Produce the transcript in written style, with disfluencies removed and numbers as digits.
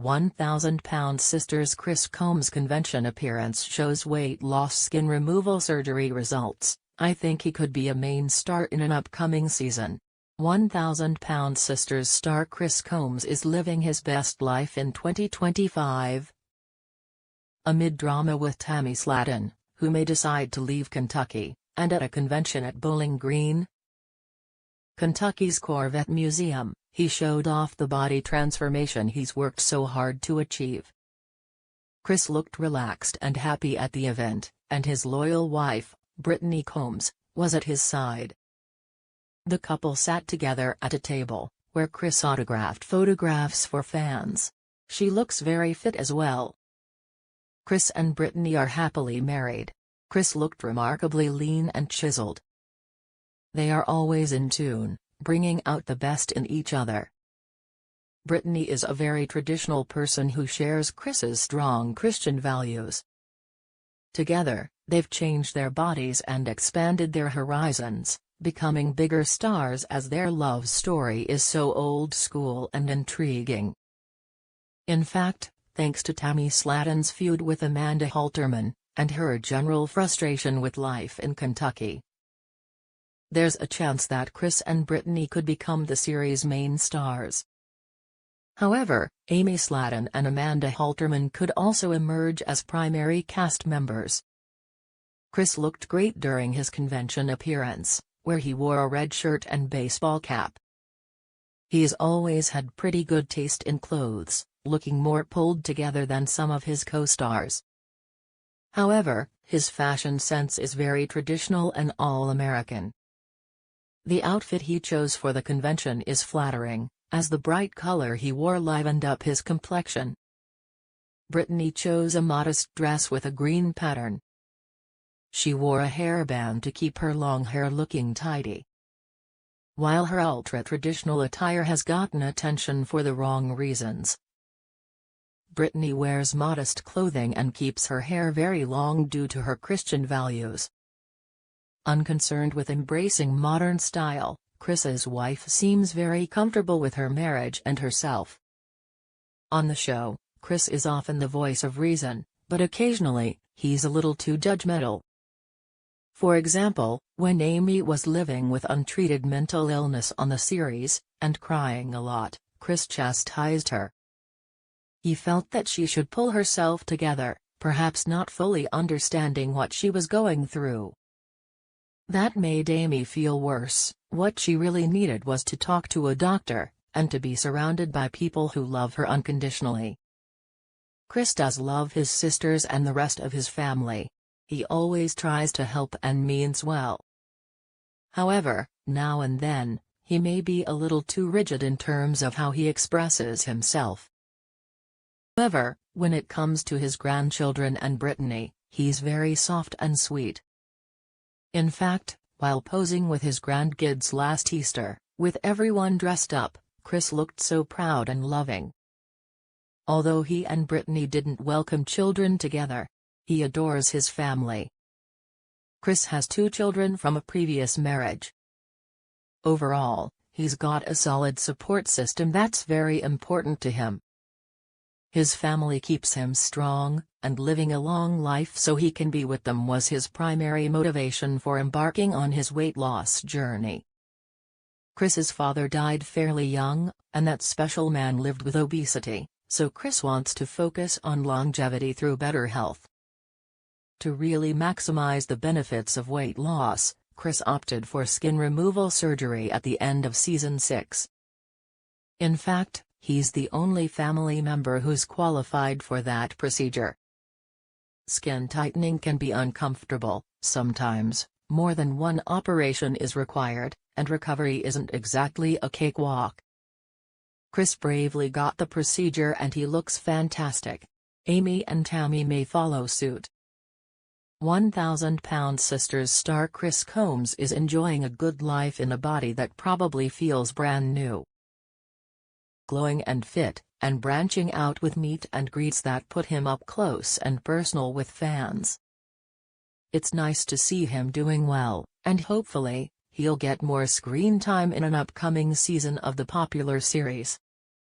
1,000-pound sisters Chris Combs convention appearance shows weight loss skin removal surgery results. I think he could be a main star in an upcoming season. 1,000-pound sisters star Chris Combs is living his best life in 2025. Amid drama with Tammy Slaton, who may decide to leave Kentucky, and at a convention at Bowling Green, Kentucky's Corvette Museum, he showed off the body transformation he's worked so hard to achieve. Chris looked relaxed and happy at the event, and his loyal wife, Brittany Combs, was at his side. The couple sat together at a table, where Chris autographed photographs for fans. She looks very fit as well. Chris and Brittany are happily married. Chris looked remarkably lean and chiseled. They are always in tune, bringing out the best in each other. Brittany is a very traditional person who shares Chris's strong Christian values. Together, they've changed their bodies and expanded their horizons, becoming bigger stars as their love story is so old school and intriguing. In fact, thanks to Tammy Slaton's feud with Amanda Halterman, and her general frustration with life in Kentucky, there's a chance that Chris and Brittany could become the series' main stars. However, Amy Slaton and Amanda Halterman could also emerge as primary cast members. Chris looked great during his convention appearance, where he wore a red shirt and baseball cap. He's always had pretty good taste in clothes, looking more pulled together than some of his co-stars. However, his fashion sense is very traditional and all-American. The outfit he chose for the convention is flattering, as the bright color he wore livened up his complexion. Brittany chose a modest dress with a green pattern. She wore a hairband to keep her long hair looking tidy. While her ultra-traditional attire has gotten attention for the wrong reasons, Brittany wears modest clothing and keeps her hair very long due to her Christian values. Unconcerned with embracing modern style, Chris's wife seems very comfortable with her marriage and herself. On the show, Chris is often the voice of reason, but occasionally, he's a little too judgmental. For example, when Amy was living with untreated mental illness on the series, and crying a lot, Chris chastised her. He felt that she should pull herself together, perhaps not fully understanding what she was going through. That made Amy feel worse. What she really needed was to talk to a doctor, and to be surrounded by people who love her unconditionally. Chris does love his sisters and the rest of his family. He always tries to help and means well. However, now and then, he may be a little too rigid in terms of how he expresses himself. However, when it comes to his grandchildren and Brittany, he's very soft and sweet. In fact, while posing with his grandkids last Easter, with everyone dressed up, Chris looked so proud and loving. Although he and Brittany didn't welcome children together, he adores his family. Chris has 2 children from a previous marriage. Overall, he's got a solid support system that's very important to him. His family keeps him strong, and living a long life so he can be with them was his primary motivation for embarking on his weight loss journey. Chris's father died fairly young, and that special man lived with obesity, so Chris wants to focus on longevity through better health. To really maximize the benefits of weight loss, Chris opted for skin removal surgery at the end of season 6. In fact, he's the only family member who's qualified for that procedure. Skin tightening can be uncomfortable, sometimes, more than one operation is required, and recovery isn't exactly a cakewalk. Chris bravely got the procedure and he looks fantastic. Amy and Tammy may follow suit. 1,000-pound sisters star Chris Combs is enjoying a good life in a body that probably feels brand new. Glowing and fit, and branching out with meet and greets that put him up close and personal with fans. It's nice to see him doing well, and hopefully, he'll get more screen time in an upcoming season of the popular series.